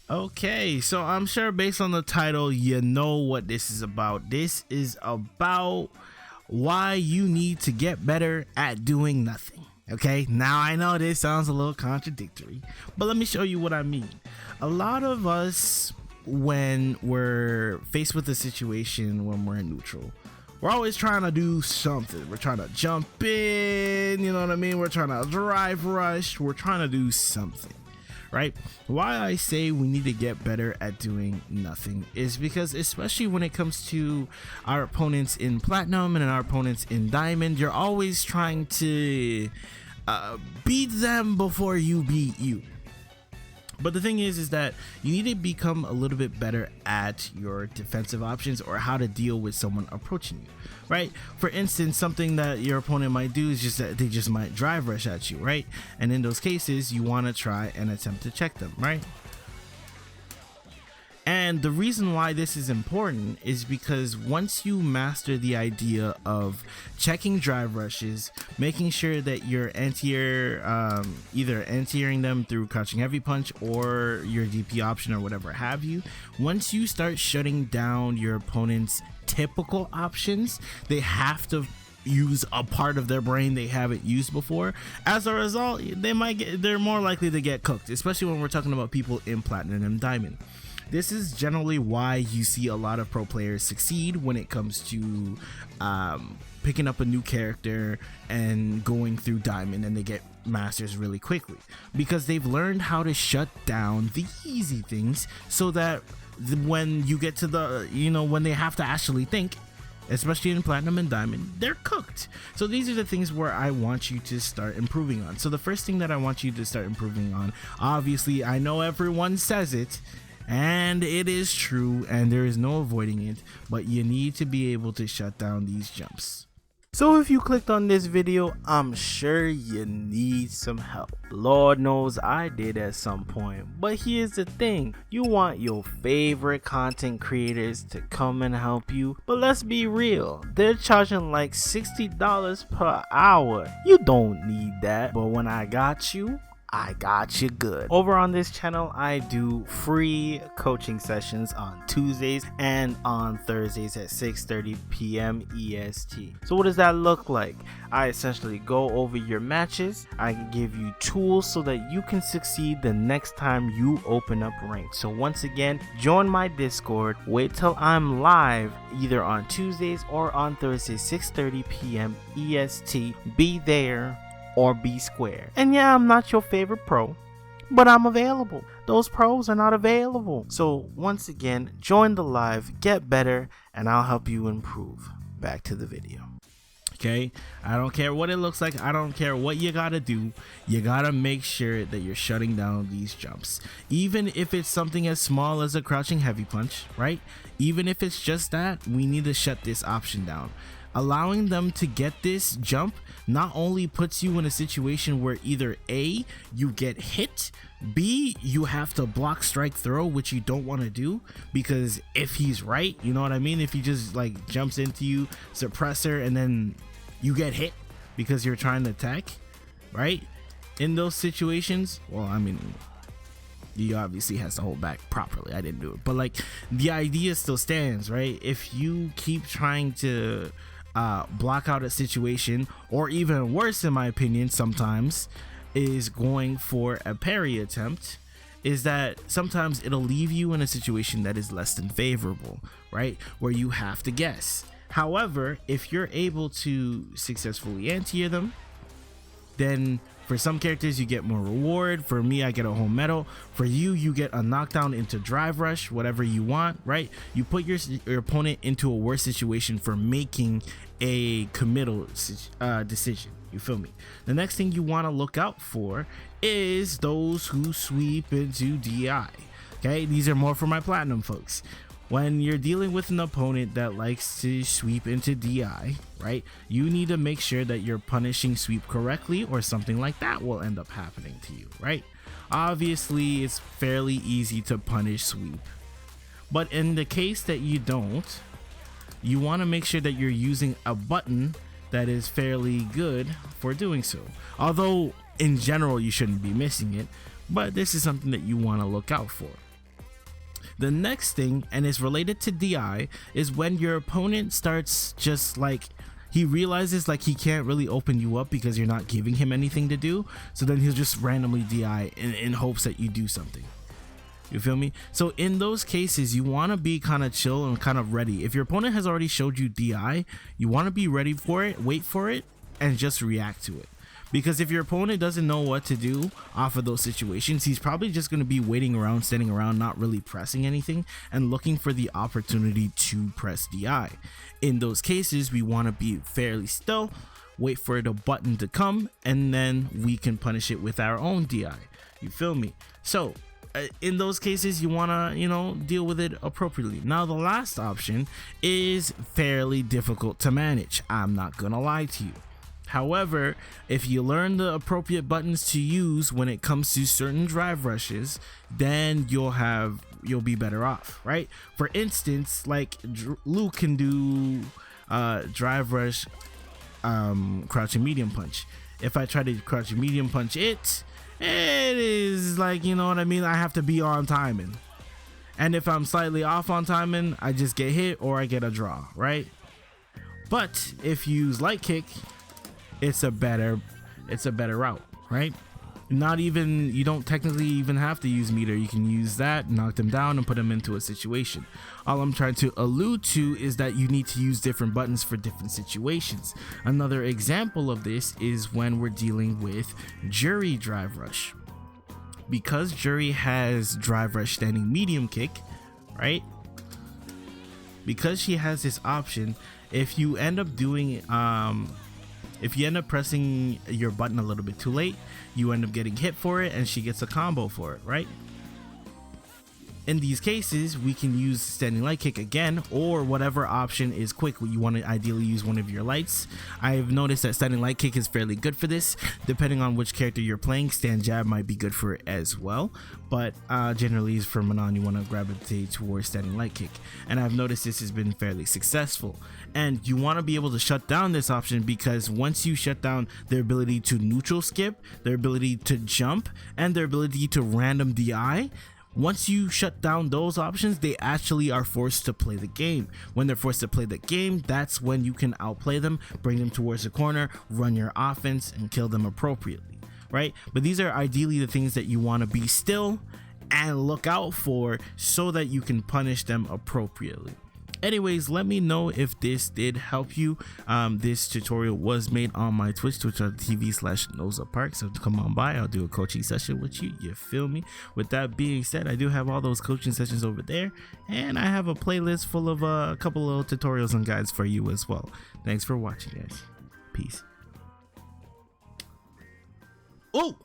Okay, so I'm sure based on the title, you know what this is about. This is about why you need to get better at doing nothing. Okay, now I know this sounds a little contradictory, but let me show you what I mean. A lot of us, when we're faced with a situation when we're in neutral, we're always trying to do something. We're trying to jump in, you know what I mean? We're trying to drive rush. We're trying to do something, right? Why I say we need to get better at doing nothing is because, especially when it comes to our opponents in platinum and our opponents in diamond, you're always trying to beat them before you beat you. But the thing is that you need to become a little bit better at your defensive options or how to deal with someone approaching you, right? For instance, something that your opponent might do is just that they just might drive rush at you, right? And in those cases, you want to try and attempt to check them, right? And the reason why this is important is because once you master the idea of checking drive rushes, making sure that you're either anti-airing them through crouching heavy punch or your DP option or whatever have you, once you start shutting down your opponent's typical options, they have to use a part of their brain they haven't used before. As a result, they're more likely to get cooked, especially when we're talking about people in platinum and diamond. This is generally why you see a lot of pro players succeed when it comes to picking up a new character and going through diamond, and they get masters really quickly because they've learned how to shut down the easy things so that when you get to when they have to actually think, especially in platinum and diamond, they're cooked. So these are the things where I want you to start improving on. So the first thing that I want you to start improving on, obviously I know everyone says it, and it is true, and there is no avoiding it, but you need to be able to shut down these jumps. So if you clicked on this video, I'm sure you need some help. Lord knows I did at some point. But here's the thing, you want your favorite content creators to come and help you, but let's be real, they're charging like $60 per hour. You don't need that, but when I got you good. Over on this channel, I do free coaching sessions on Tuesdays and on Thursdays at 6:30 p.m. EST. So what does that look like? I essentially go over your matches. I give you tools so that you can succeed the next time you open up rank. So once again, join my Discord. Wait till I'm live either on Tuesdays or on Thursdays 6:30 p.m. EST. Be there or be square. And yeah, I'm not your favorite pro, but I'm available. Those pros are not available. So once again, join the live, get better, and I'll help you improve. Back to the video. Okay, I don't care what it looks like. I don't care what you gotta do. You gotta make sure that you're shutting down these jumps. Even if it's something as small as a crouching heavy punch, right? Even if it's just that, we need to shut this option down. Allowing them to get this jump not only puts you in a situation where either A, you get hit, B, you have to block, strike, throw, which you don't want to do, because if he's right, you know what I mean? If he just like jumps into you, suppressor, and then you get hit because you're trying to attack, right? In those situations, well, I mean, he obviously has to hold back properly. I didn't do it, but like the idea still stands, right? If you keep trying to block out a situation, or even worse in my opinion sometimes, is going for a parry attempt, is that sometimes it'll leave you in a situation that is less than favorable, right? Where you have to guess. However, if you're able to successfully anti-air them, then for some characters you get more reward. For me, I get a whole medal. For you, you get a knockdown into drive rush, whatever you want, right? You put your opponent into a worse situation for making a committal decision. You feel me? The next thing you want to look out for is those who sweep into DI. Okay, these are more for my platinum folks. When you're dealing with an opponent that likes to sweep into DI, right, you need to make sure that you're punishing sweep correctly, or something like that will end up happening to you, right? Obviously, it's fairly easy to punish sweep, but in the case that you don't, you want to make sure that you're using a button that is fairly good for doing so. Although in general you shouldn't be missing it, but this is something that you want to look out for. The next thing, and it's related to DI, is when your opponent starts just like, he realizes like he can't really open you up because you're not giving him anything to do, so then he'll just randomly DI in hopes that you do something. You feel me? So in those cases, you want to be kind of chill and kind of ready. If your opponent has already showed you DI, you want to be ready for it, wait for it, and just react to it. Because if your opponent doesn't know what to do off of those situations, he's probably just going to be waiting around, standing around, not really pressing anything, and looking for the opportunity to press DI. In those cases, we want to be fairly still, wait for the button to come, and then we can punish it with our own DI. You feel me? So in those cases, you want to, deal with it appropriately. Now, the last option is fairly difficult to manage. I'm not going to lie to you. However, if you learn the appropriate buttons to use when it comes to certain drive rushes, then you'll be better off, right? For instance, like Luke can do drive rush, crouching medium punch. If I try to crouch medium punch it is like, you know what I mean? I have to be on timing. And if I'm slightly off on timing, I just get hit or I get a draw, right? But if you use light kick, it's a better route, right? You don't technically even have to use meter. You can use that, knock them down, and put them into a situation. All I'm trying to allude to is that you need to use different buttons for different situations. Another example of this is when we're dealing with Jury drive rush. Because Jury has drive rush standing medium kick, right? Because she has this option, if you end up pressing your button a little bit too late, you end up getting hit for it and she gets a combo for it, right? In these cases, we can use standing light kick again, or whatever option is quick. You want to ideally use one of your lights. I've noticed that standing light kick is fairly good for this. Depending on which character you're playing, stand jab might be good for it as well. But generally for Manon, you want to gravitate towards standing light kick. And I've noticed this has been fairly successful. And you want to be able to shut down this option, because once you shut down their ability to neutral skip, their ability to jump, and their ability to random DI, once you shut down those options, they actually are forced to play the game. When they're forced to play the game, that's when you can outplay them, bring them towards the corner, run your offense, and kill them appropriately, right? But these are ideally the things that you want to be still and look out for so that you can punish them appropriately. Anyways, let me know if this did help you. This tutorial was made on my Twitch, twitch.tv/NozaPark. So come on by, I'll do a coaching session with you. You feel me? With that being said, I do have all those coaching sessions over there, and I have a playlist full of a couple of tutorials and guides for you as well. Thanks for watching, guys. Peace. Oh!